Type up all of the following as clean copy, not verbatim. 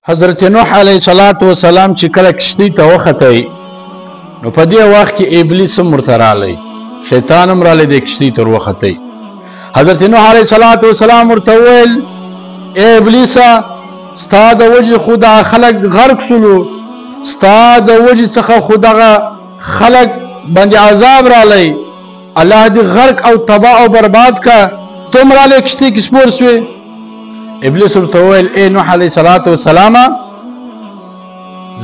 حضرت نوح علیه السلام چې کله کشتۍ ته وختئ نو په دې وخت کې ابلیس هم ورته راغلی، شیطان هم راغلی د کشتۍ ته وختئ. حضرت نوح علیه السلام ورته وویل ای ابلیسه ستا د وجې خو دغه خلک غرق شولو، ستا د وجې څخه خو دغه خلک باندې عذاب راغلی، الله دې غرق او تباه او برباد کا، ته هم راغلی کشتۍ کې سپور سوې. ابلیس ورته وویل ای نوح علیه السلام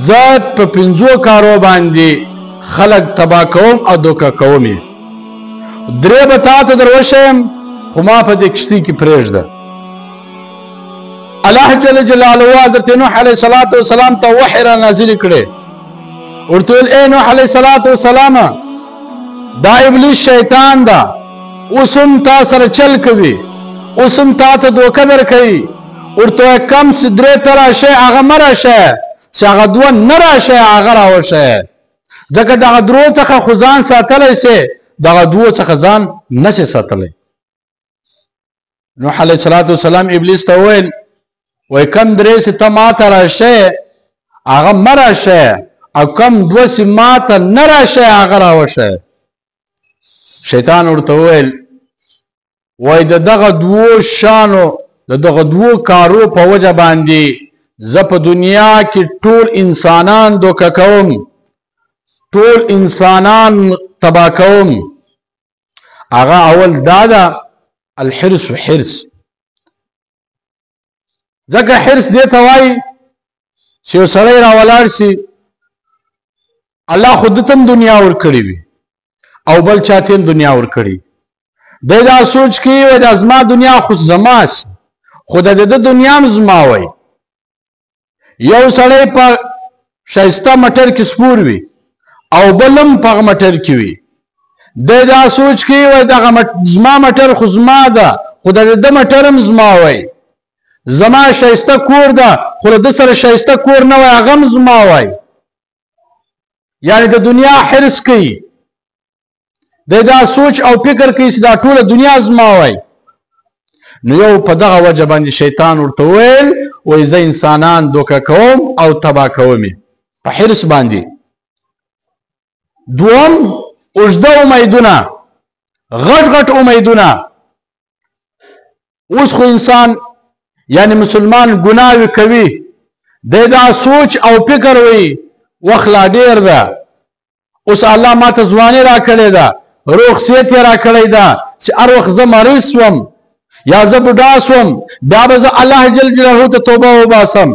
زه په 5 کارو باندې خلق تباه کوم او دوکه کوم یې، 3 به تا ته در وښیم خو ما په دې کشتۍ کې پرېږده. الله جل جلاله حضرت نوح علیه السلام ته وحی را نازلې کړې، ورته ویل ای نوح علیه السلام دا ابلیس شیطان ده، اوس هم تا سره چل کوي، اوس هم تا ته دوکه درکوي. ورته کم چې 3 ته راشئ هغه مه راشئ، چې هغه 2 نه راشئ هغه راوښئ، ځکه دغه 3 څخه خو ځان ساتلی سې، دغه 2 څخه ځان نشئ ساتلی. نوح علیه السلام ابلیس ته وویل وایي کم 3 چې ته ما ته راشئ هغه مه راشئ، او کم 2 چې ما ته نه راشئ هغه راوښئ. شیطان ورته وویل وای د دغه 2 شانو د دغه 2 کارو په وجه باندې زه په دنیا کې ټول انسانان دوکه کوم، ټول انسانان تباه کوم. هغه اول دا ده الحرص و حرص، ځکه حرص دې ته وایي چې یو سړی راولاړ شي الله خو ده ته هم دنیا ورکړې وي او بل چا ته هم دنیا ورکړي، دی دا سوچ کوي وایي دا زما دنیا خو زما شي، خو د ده دنیا هم زما وایي. یو سړی په ښایسته موټر کې سپور وي او بل هم په هغه موټر کې وي، دی دا سوچ کوي وایي دغه زما موټر خو زما ده، خو د ده موټر هم زما وایي. زما ښایسته کور ده خو له ده سره ښایسته کور نه وایي هغه هم زما وایي. یعنې د دنیا حرص کوي، دی دا سوچ او فکر کوي چې دا ټوله دنیا زما وایي. نو یو په دغه وجه باندې شیطان ورته وویل وایي زه انسانان دوکه کوم او تباه کوم یې په حرص باندې. دوم اوږده امیدونه، غټ غټ امیدونه. اوس خو انسان یعنی مسلمان ګناوې کوي، دی دا سوچ او فکر وایي وخت لا ډېر ده، اوس الله ما ته ځواني راکړې ده، روغ صحت یې راکړی ده چې هر وخت زه مریض شوم یا زه بوډا شوم بیا به زه الله جل جلاله ته توبه وباسم.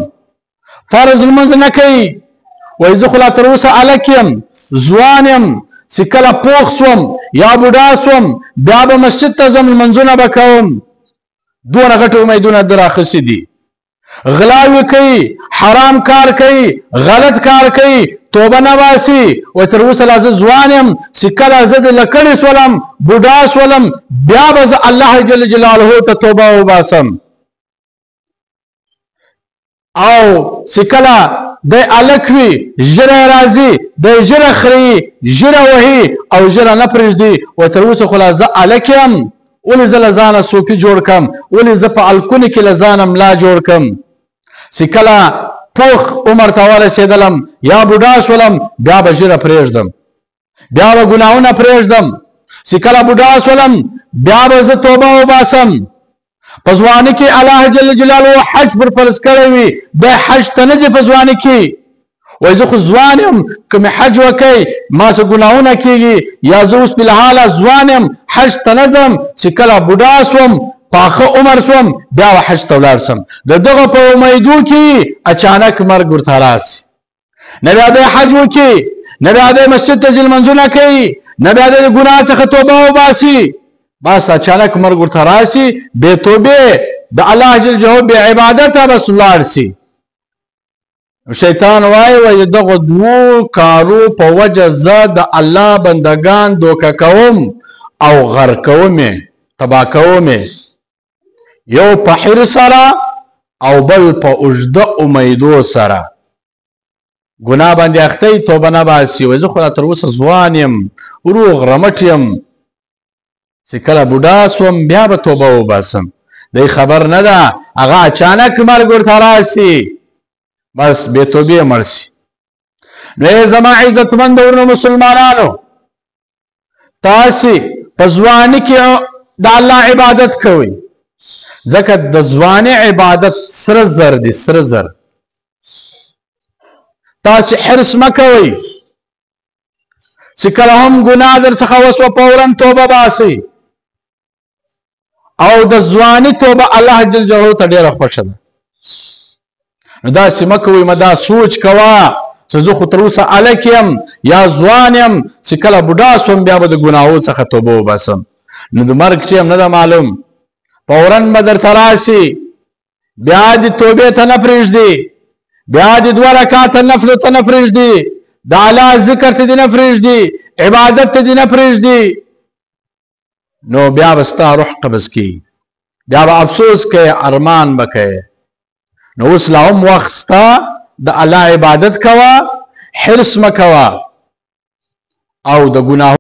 فرض لمونځ نه کوي، وایي زه خو لا تر اوسه هلک یم، ځوان یم، چې کله پوخ شوم یا بوډا شوم بیا به مسجد ته ځم لمونځونه به کوم. دونه غټ امیدونه ده راخیستي دي. غلاوې کوي، حرام کار کوي، غلط کار کوي، توبه نه باسي، وایي تر اوسه لا زه ځوان یم چې کله زه د لکړې شولم بوډا شولم بیا به زه الله جل جلاله ته توبه وباسم. او چې کله دی هلک وي ژره یې راځي، دی ژره خري، ژره وهي او ژره نه پرېږدي، وایي تر اوسه خو لا زه هلک یم، ولې زه له ځانه صوفي جوړ کړم، ولې زه په الکونې کې له ځانه ملا جوړ کړم. چې کله پوخ عمر ته ورسېدلم یا بوډا شولم بیا به ژیره پرېږدم، بیا به ګناهونه پرېږدم. چې کله بوډا شولم بیا به زه توبه وباسم. په ځواني کې الله جل جلاله حج پر فرض کړی وي، دی حج ته نه ځي په ځواني کې، وایي زه خو ځوان یم که مې حج وکړئ ما څه ګناهونه کېږي، یا زه اوس فلحاله ځوان یم حج ته نه ځم، چې کله بوډا شوم پاخه عمر شوم بیا به حج ته ولاړ شم. د دغه په امیدو کې اچانک مرګ ورته راسي، نه بیا دی حج وکړي، نه بیا دی مسجد ته ځي لمونځونه کوي، نه بیا دی د ګناه څخه توبه وباسي، بس اچانک مرګ ورته راسي، بې توبې د الله جل جلاله بې عبادته بس ولاړ سي. شیطان وایي دغه 2 کارو په وجه زه د الله بندگان دوکه کوم او غرق کوم یې تباه کوم یې، یو په حرص سره او بل په اوږده امیدو سره. ګناه باندې اخته توبه نه باسي، وایي زه خو لا تر اوسه ځوان یم، روغ رمټ یم، چې کله بوډا شوم بیا به توبه وباسم. دی خبر نه ده هغه اچانک مرګ ورته راسي، بس بے توبې مړ شي. نو ای زما عزتمند ورونو مسلمانانو، تاسې په ځواني کې د الله عبادت کوئ، ځکه د ځواني عبادت سره زر دی، سره زر. تاسې حرص مه کوئ چې کله هم ګناه در څخه وسوه فورا توبه باسئ، او د ځواني توبه الله جل جلاله ته ډېره خوښه ده. نو داسې مه کوئ، مه دا سوچ کوه چې زه خو تر اوسه هلک یم یا ځوان یم، چې کله بوډا سوم بیا به د ګناهو څخه توبه وباسم. نو د مرګ ټیم نه ده معلوم، فورا به درته راشي، بیا دې توبې ته نه پرېږدي، بیا دې 2 رکعاته نفلو ته نه پرېږدي، د الله ذکر ته دې نه پرېږدي، عبادت ته دې نه پرېږدي. نو بیا به ستا روح قبض کېږي، بیا به افسوس کوې، ارمان به کوې. نو اوس لا هم وخت ستا، د الله عبادت کوه، حرص مه کوه او د ګناه